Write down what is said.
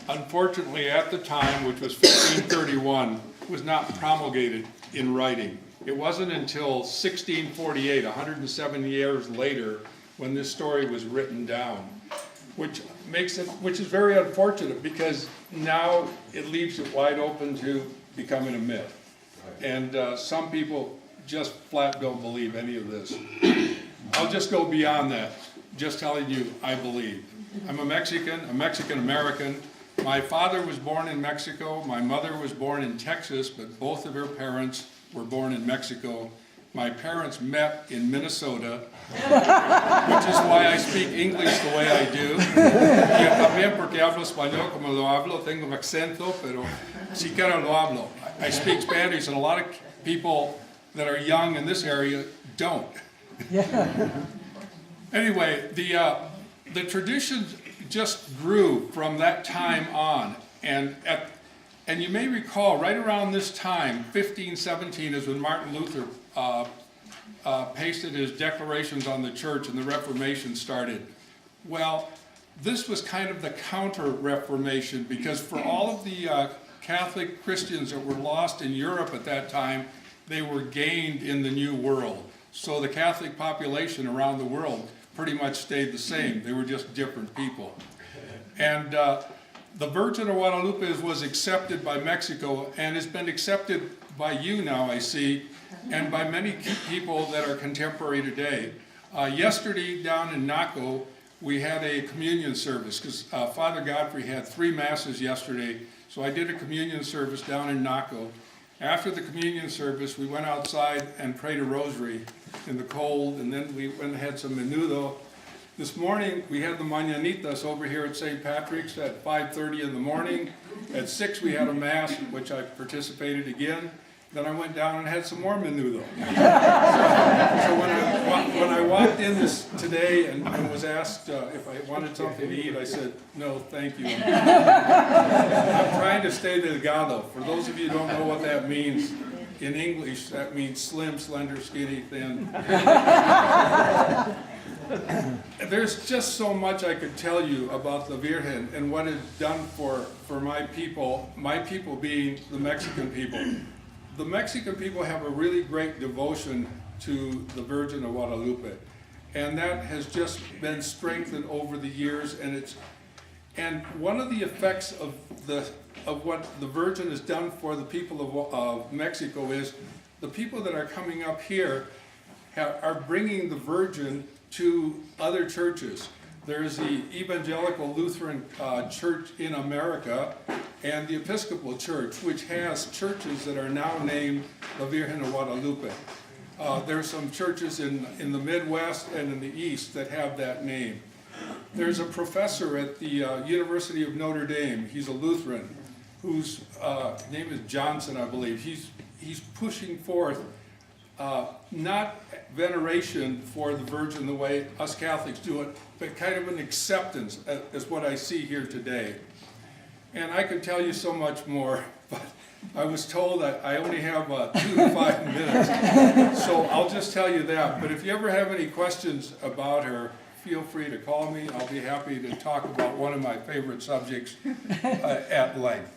unfortunately at the time, which was 1531, was not promulgated in writing. It wasn't until 1648, 107 years later, when this story was written down, which is very unfortunate, because now it leaves it wide open to becoming a myth. And some people just flat don't believe any of this. I'll just go beyond that, just telling you I believe. I'm a Mexican-American. My father was born in Mexico. My mother was born in Texas, but both of her parents were born in Mexico. My parents met in Minnesota, which is why I speak English the way I do. Yo también porque hablo español como lo hablo, tengo un acento, pero siquiera lo hablo. I speak Spanish, and a lot of people that are young in this area don't. Anyway, the tradition just grew from that time on, and you may recall right around this time, 1517, is when Martin Luther pasted his declarations on the church and the Reformation started. Well, this was kind of the counter-Reformation, because for all of the Catholic Christians that were lost in Europe at that time, they were gained in the New World. So the Catholic population around the world pretty much stayed the same. They were just different people. And the Virgin of Guadalupe was accepted by Mexico, and has been accepted by you now, I see, and by many people that are contemporary today. Yesterday down in Naco, we had a communion service, because Father Godfrey had 3 masses yesterday, so I did a communion service down in Naco. After the communion service, we went outside and prayed a rosary in the cold, and then we went and had some menudo. This morning, we had the mañanitas over here at St. Patrick's at 5:30 in the morning. At 6, we had a mass, which I participated again. Then I went down and had some more menudo. So when I walked in today and was asked if I wanted something to eat, I said, no, thank you. I'm trying to stay Delgado. For those of you who don't know what that means, in English, that means slim, slender, skinny, thin. There's just so much I could tell you about the Virgen and what it's done for my people being the Mexican people. The Mexican people have a really great devotion to the Virgin of Guadalupe, and that has just been strengthened over the years. And one of the effects of what the Virgin has done for the people of Mexico is the people that are coming up here are bringing the Virgin to other churches. There's the Evangelical Lutheran Church in America and the Episcopal Church, which has churches that are now named the Virgen de Guadalupe. There's some churches in the Midwest and in the East that have that name. There's a professor at the University of Notre Dame. He's a Lutheran, whose name is Johnson, I believe. He's pushing forth not veneration for the Virgin the way us Catholics do it, but kind of an acceptance, is what I see here today. And I could tell you so much more, but I was told that I only have 2 to 5 minutes, so I'll just tell you that. But if you ever have any questions about her, feel free to call me. I'll be happy to talk about one of my favorite subjects at length.